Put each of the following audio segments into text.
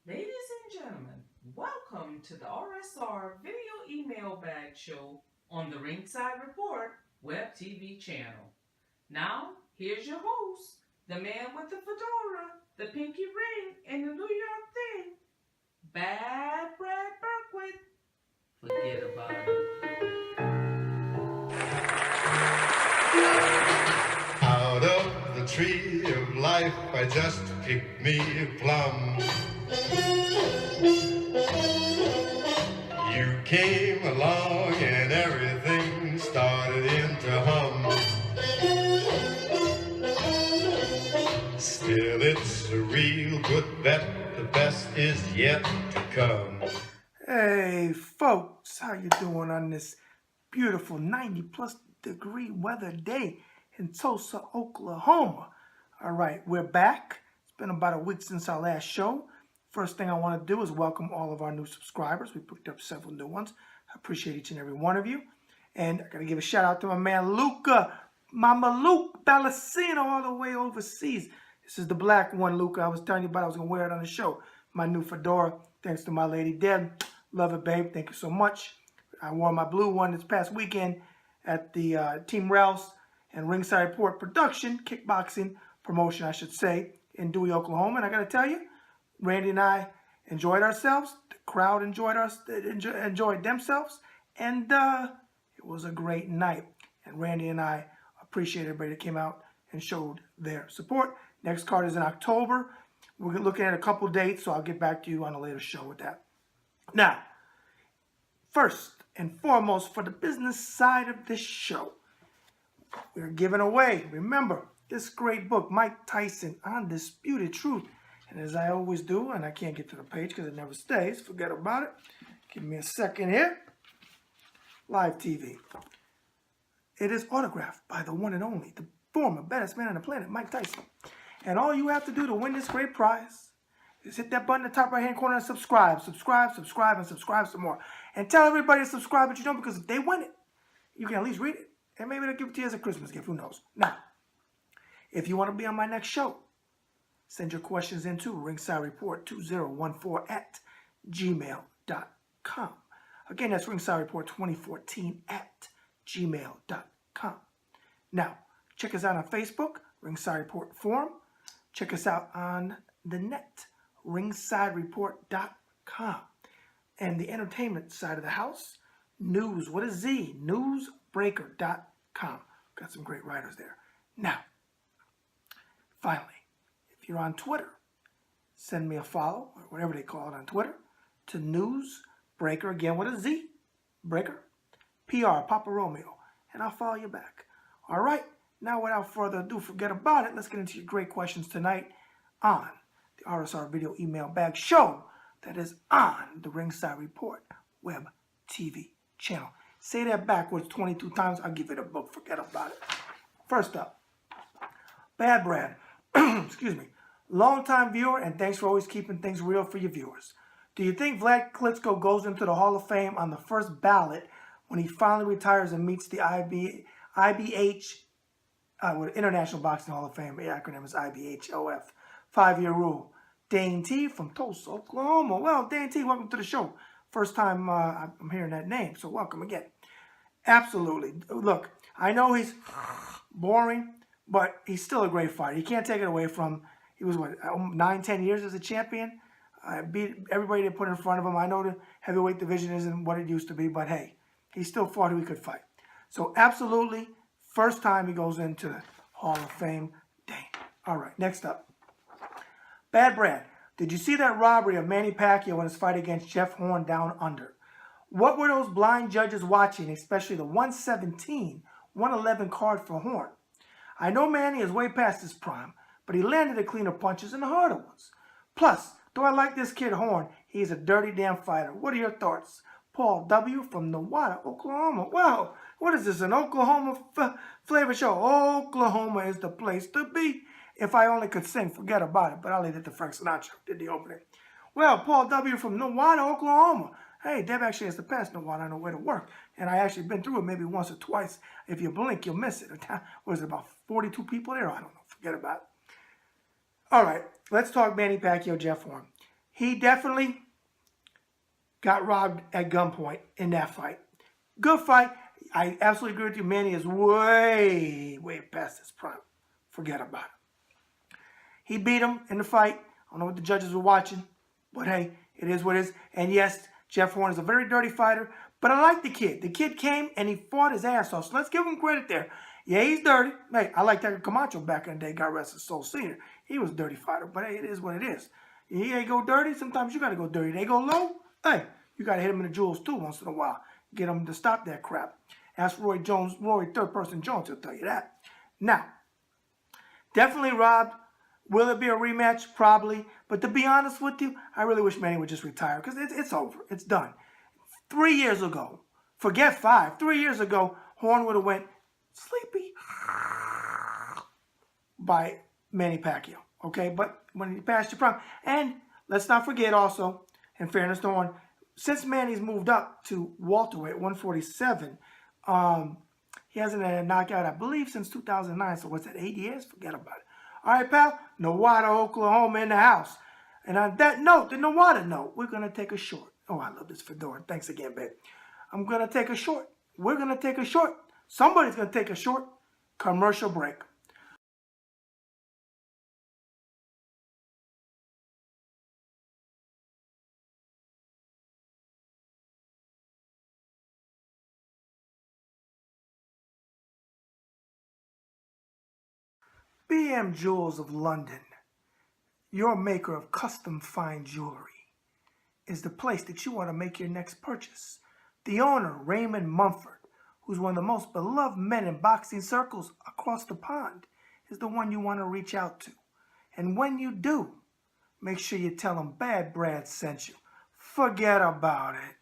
Ladies and gentlemen, welcome to the RSR Video Email Bag Show on the Ringside Report Web TV channel. Now, here's your host, the man with the fedora, the pinky ring, and the New York thing, Bad Brad Berkowitz. Forget about it. Out of the tree of life, I just picked me a plum. You came along and everything started into hum. Still, it's a real good bet. The best is yet to come. Hey folks, how you doing on this beautiful 90 plus degree weather day in Tulsa, Oklahoma? All right, we're back. It's been about a week since our last show. First thing I want to do is welcome all of our new subscribers. We picked up several new ones. I appreciate each and every one of you. And I got to give a shout out to my man Luca, Mama Luke Ballasino, all the way overseas. This is the black one, Luca. I was telling you about. I was going to wear it on the show. My new fedora, thanks to my lady Deb. Love it, babe. Thank you so much. I wore my blue one this past weekend at the Team Rouse and Ringside Report production, kickboxing promotion, I should say, in Dewey, Oklahoma. And I got to tell you, Randy and I enjoyed ourselves. The crowd enjoyed themselves. And it was a great night. And Randy and I appreciate everybody that came out and showed their support. Next card is in October. We're looking at a couple dates, so I'll get back to you on a later show with that. Now, first and foremost, for the business side of this show, we're giving away, remember, this great book, Mike Tyson, Undisputed Truth. And as I always do, and I can't get to the page because it never stays, forget about it. Give me a second here. Live TV. It is autographed by the one and only, the former baddest man on the planet, Mike Tyson. And all you have to do to win this great prize, just hit that button in the top right-hand corner and subscribe, and subscribe some more. And tell everybody to subscribe, but you don't, because if they win it, you can at least read it. And maybe they'll give it to you as a Christmas gift. Who knows? Now, if you want to be on my next show, send your questions in to ringsidereport2014 at gmail.com. Again, that's ringsidereport2014 at gmail.com. Now, check us out on Facebook, Ringside Report Forum. Check us out on the net, ringsidereport.com. And the entertainment side of the house, news with a Z, newsbreaker.com. Got some great writers there. Now, finally, if you're on Twitter, send me a follow, or whatever they call it on Twitter, to newsbreaker, again with a Z, breaker, PR, Papa Romeo, and I'll follow you back. All right, now without further ado, forget about it. Let's get into your great questions tonight on the RSR Video Email Bag Show that is on the Ringside Report Web TV channel. Say that backwards 22 times, I'll give it a book. Forget about it. First up, Bad Brad, excuse me, longtime viewer, and thanks for always keeping things real for your viewers. Do you think Wlad Klitschko goes into the Hall of Fame on the first ballot when he finally retires and meets the IBH, International Boxing Hall of Fame, the acronym is IBHOF, 5-year rule? Dane T from Tulsa, Oklahoma. Well, Dane T, welcome to the show. First time I'm hearing that name, so welcome again. Absolutely. Look, I know he's boring, but he's still a great fighter. You can't take it away from him. He was, 9-10 years as a champion. Beat everybody they put in front of him. I know the heavyweight division isn't what it used to be, but hey, he still fought who he could fight. So absolutely, first time he goes into the Hall of Fame, Dane. All right, next up. Bad Brad, did you see that robbery of Manny Pacquiao in his fight against Jeff Horn down under? What were those blind judges watching, especially the 117, 111 card for Horn? I know Manny is way past his prime, but he landed the cleaner punches and the harder ones. Plus, do I like this kid Horn? He's a dirty damn fighter. What are your thoughts? Paul W. from Nowata, Oklahoma. Wow, what is this, an Oklahoma flavor show? Oklahoma is the place to be. If I only could sing, forget about it, but I'll leave it to Frank Sinatra, did the opening. Well, Paul W. from Nowata, Oklahoma. Hey, Deb actually has to pass Nowata on the way to work, and I actually been through it maybe once or twice. If you blink, you'll miss it. What is it, about 42 people there? I don't know, forget about it. All right, let's talk Manny Pacquiao, Jeff Horn. He definitely got robbed at gunpoint in that fight. Good fight. I absolutely agree with you. Manny is way, way past his prime. Forget about it. He beat him in the fight. I don't know what the judges were watching, but hey, it is what it is. And yes, Jeff Horn is a very dirty fighter, but I like the kid. The kid came and he fought his ass off, so let's give him credit there. Yeah, he's dirty. Hey, I like that Camacho back in the day, got arrested Soul Senior. He was a dirty fighter, but hey, it is what it is. He ain't go dirty. Sometimes you got to go dirty. They go low. Hey, you got to hit him in the jewels too once in a while. Get him to stop that crap. Ask Roy Jones, Roy Third Person Jones, he'll tell you that. Now, definitely robbed. Will it be a rematch? Probably. But to be honest with you, I really wish Manny would just retire because it's over. It's done. 3 years ago, forget 5. 3 years ago, Horn would have went sleepy by Manny Pacquiao. Okay, but when he passed your prime, and let's not forget also, in fairness to Horn, since Manny's moved up to welterweight 147, he hasn't had a knockout, I believe, since 2009. So what's that, 8 years? Forget about it. All right, pal. Nevada, Oklahoma in the house. And on that note, the Nevada note, we're going to take a short. Oh, I love this fedora. Thanks again, babe. I'm going to take a short. We're going to take a short. Somebody's going to take a short commercial break. BM Jewels of London, your maker of custom fine jewelry, is the place that you want to make your next purchase. The owner, Raymond Mumford, who's one of the most beloved men in boxing circles across the pond, is the one you want to reach out to. And when you do, make sure you tell him Bad Brad sent you. Forget about it.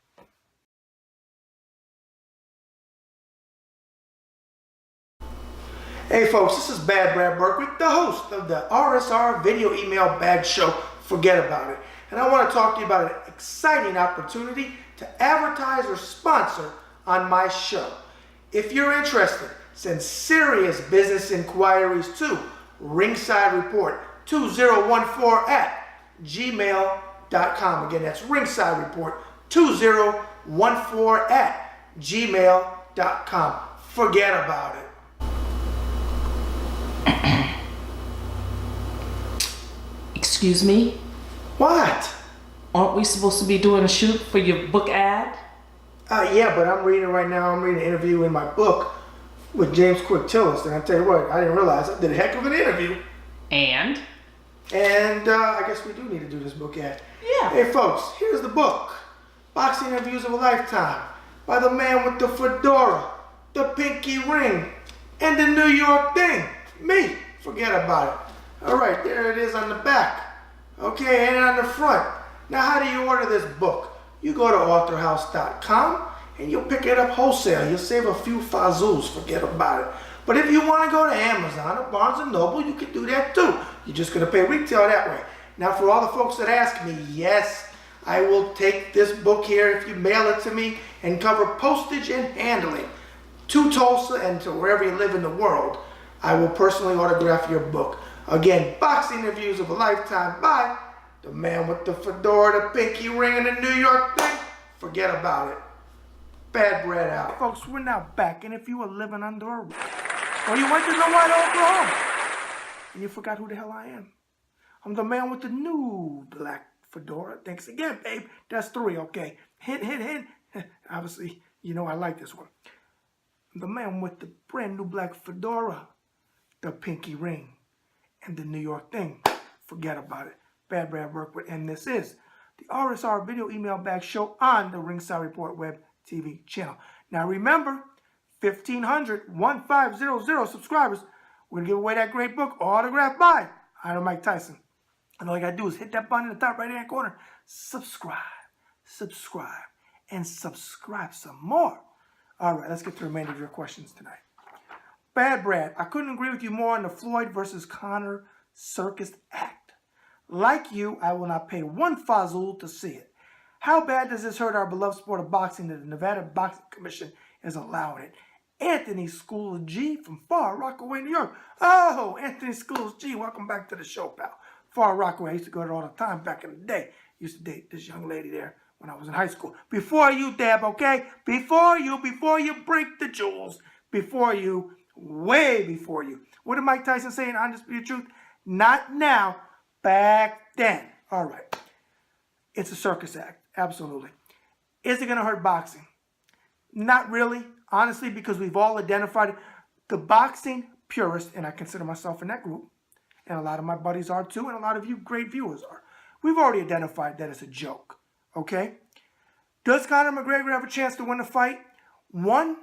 Hey folks, this is Bad Brad Burkwick, the host of the RSR Video Email Bag Show, Forget About It. And I want to talk to you about an exciting opportunity to advertise or sponsor on my show. If you're interested, send serious business inquiries to Ringside Report 2014 at gmail.com. Again, that's Ringside Report 2014 at gmail.com. Forget about it. Excuse me? What? Aren't we supposed to be doing a shoot for your book ad? Yeah, but I'm reading right now. I'm reading an interview in my book with James Quick Tillis. And I tell you what, I didn't realize I did a heck of an interview. And I guess we do need to do this book ad. Yeah. Hey, folks, here's the book. Boxing Interviews of a Lifetime by the man with the fedora, the pinky ring, and the New York thing. Me. Forget about it. All right, there it is on the back. Okay, and on the front. Now, how do you order this book? You go to authorhouse.com and you'll pick it up wholesale. You'll save a few fazools. Forget about it. But if you want to go to Amazon or Barnes & Noble, you can do that too. You're just going to pay retail that way. Now, for all the folks that ask me, yes, I will take this book here if you mail it to me and cover postage and handling to Tulsa and to wherever you live in the world. I will personally autograph your book. Again, Boxing Interviews of a Lifetime by the man with the fedora, the pinky ring, and the New York thing. Forget about it. Bad Brad out. Folks, we're now back, and if you were living under a rock, or you went to Nevada, Oklahoma, and you forgot who the hell I am, I'm the man with the new black fedora. Thanks again, babe. That's 3, okay. Hint. Obviously, you know I like this one. I'm the man with the brand new black fedora, the pinky ring, and the New York thing. Forget about it. Bad Brad Burkwood, and this is the RSR Video Email Bag Show on the Ringside Report Web TV channel. Now remember, 1,500 subscribers. We're going to give away that great book, autographed by Iron Mike Tyson. And all you got to do is hit that button in the top right-hand corner. Subscribe, and subscribe some more. All right, let's get to the remainder of your questions tonight. Bad Brad, I couldn't agree with you more on the Floyd versus Conor circus act. Like you, I will not pay one fazul to see it. How bad does this hurt our beloved sport of boxing that the Nevada Boxing Commission is allowing it? Anthony Schools G from Far Rockaway, New York. Oh, Anthony Schools G, welcome back to the show, pal. Far Rockaway. I used to go there all the time back in the day. Used to date this young lady there when I was in high school. Before you, Deb, okay? Before you break the jewels. Before you, way before you. What did Mike Tyson say in Undisputed Truth? Not now, back then. All right. It's a circus act, absolutely. Is it going to hurt boxing? Not really, honestly, because we've all identified it. The boxing purist, and I consider myself in that group, and a lot of my buddies are too, and a lot of you great viewers are. We've already identified that it's a joke, okay? Does Conor McGregor have a chance to win the fight? 1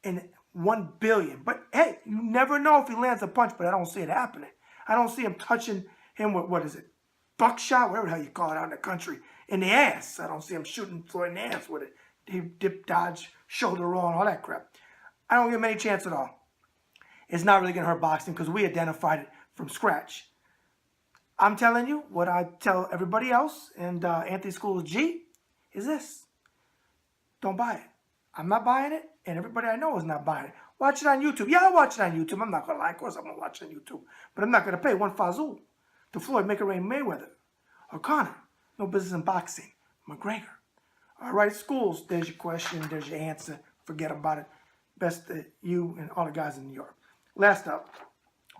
in 1 billion. But hey, you never know if he lands a punch, but I don't see it happening. I don't see him touching him with, what is it, buckshot, whatever the hell you call it out in the country, in the ass. I don't see him shooting Floyd in the ass with it. He dip, dodge, shoulder roll, and all that crap. I don't give him any chance at all. It's not really going to hurt boxing because we identified it from scratch. I'm telling you what I tell everybody else, and Anthony School's G, is this. Don't buy it. I'm not buying it, and everybody I know is not buying it. Watch it on YouTube. Yeah, I'll watch it on YouTube. I'm not going to lie. Of course I'm going to watch it on YouTube. But I'm not going to pay one fazul to Floyd, make it rain Mayweather, or Conor. No business in boxing. McGregor. All right, Schools, there's your question. There's your answer. Forget about it. Best to you and all the guys in New York. Last up,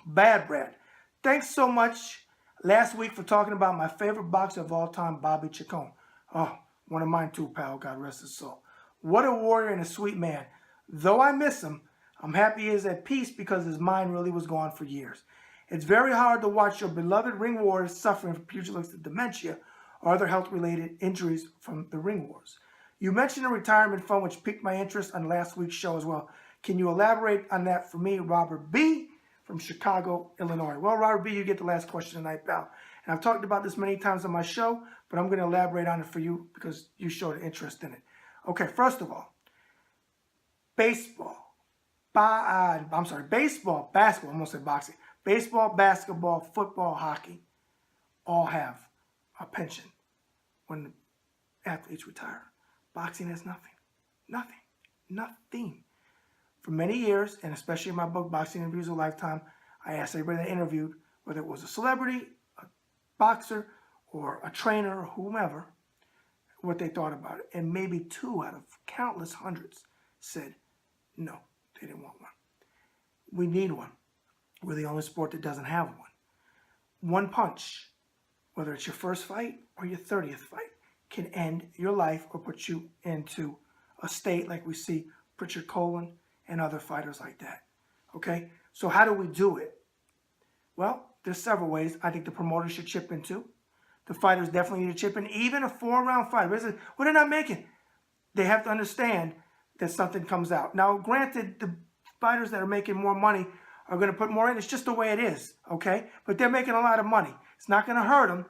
Bad Brad. Thanks so much last week for talking about my favorite boxer of all time, Bobby Chacon. Oh, one of mine too, pal. God rest his soul. What a warrior and a sweet man. Though I miss him, I'm happy he is at peace because his mind really was gone for years. It's very hard to watch your beloved ring warriors suffering from pugilistic dementia or other health-related injuries from the ring wars. You mentioned a retirement fund, which piqued my interest on last week's show as well. Can you elaborate on that for me, Robert B. from Chicago, Illinois? Well, Robert B., you get the last question tonight, pal. And I've talked about this many times on my show, but I'm going to elaborate on it for you because you showed interest in it. Okay, first of all, baseball, basketball, I'm going to say boxing. Baseball, basketball, football, hockey, all have a pension when the athletes retire. Boxing has nothing. For many years, and especially in my book, Boxing Interviews of a Lifetime, I asked everybody that I interviewed, whether it was a celebrity, a boxer, or a trainer, or whomever, what they thought about it. And maybe 2 out of countless hundreds said no, they didn't want one. We need one. We're the only sport that doesn't have one. One punch, whether it's your first fight or your 30th fight, can end your life or put you into a state like we see Richard Colin and other fighters like that. Okay? So how do we do it? Well, there's several ways I think the promoters should chip in too. The fighters definitely need to chip in. Even a 4-round fight. What they're not making. They have to understand that something comes out. Now, granted, the fighters that are making more money are going to put more in. It's just the way it is. Okay? But they're making a lot of money. It's not going to hurt them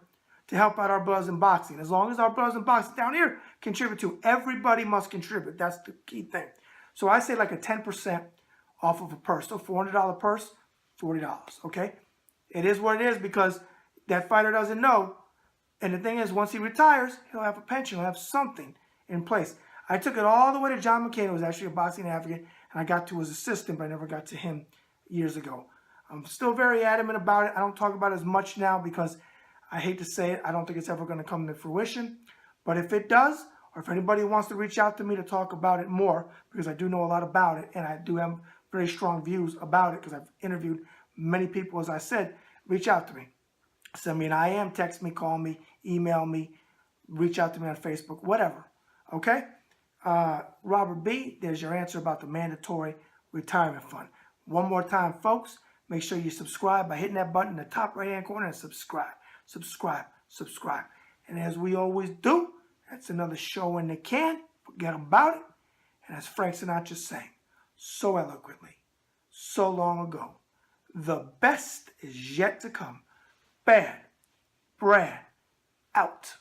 to help out our brothers in boxing. As long as our brothers in boxing down here contribute to, everybody must contribute. That's the key thing. So I say like a 10% off of a purse. So $400 purse, $40, okay? It is what it is because that fighter doesn't know. And the thing is, once he retires, he'll have a pension. He'll have something in place. I took it all the way to John McCain, who was actually a boxing advocate, and I got to his assistant, but I never got to him years ago. I'm still very adamant about it. I don't talk about it as much now because I hate to say it. I don't think it's ever going to come to fruition. But if it does, or if anybody wants to reach out to me to talk about it more, because I do know a lot about it, and I do have very strong views about it, because I've interviewed many people, as I said, reach out to me. Send me an IM, text me, call me, email me, reach out to me on Facebook, whatever. Okay? Robert B., there's your answer about the mandatory retirement fund. One more time, folks, make sure you subscribe by hitting that button in the top right-hand corner and subscribe. Subscribe. And as we always do, that's another show in the can. Forget about it. And as Frank Sinatra sang so eloquently, so long ago, the best is yet to come. Bad Brad out.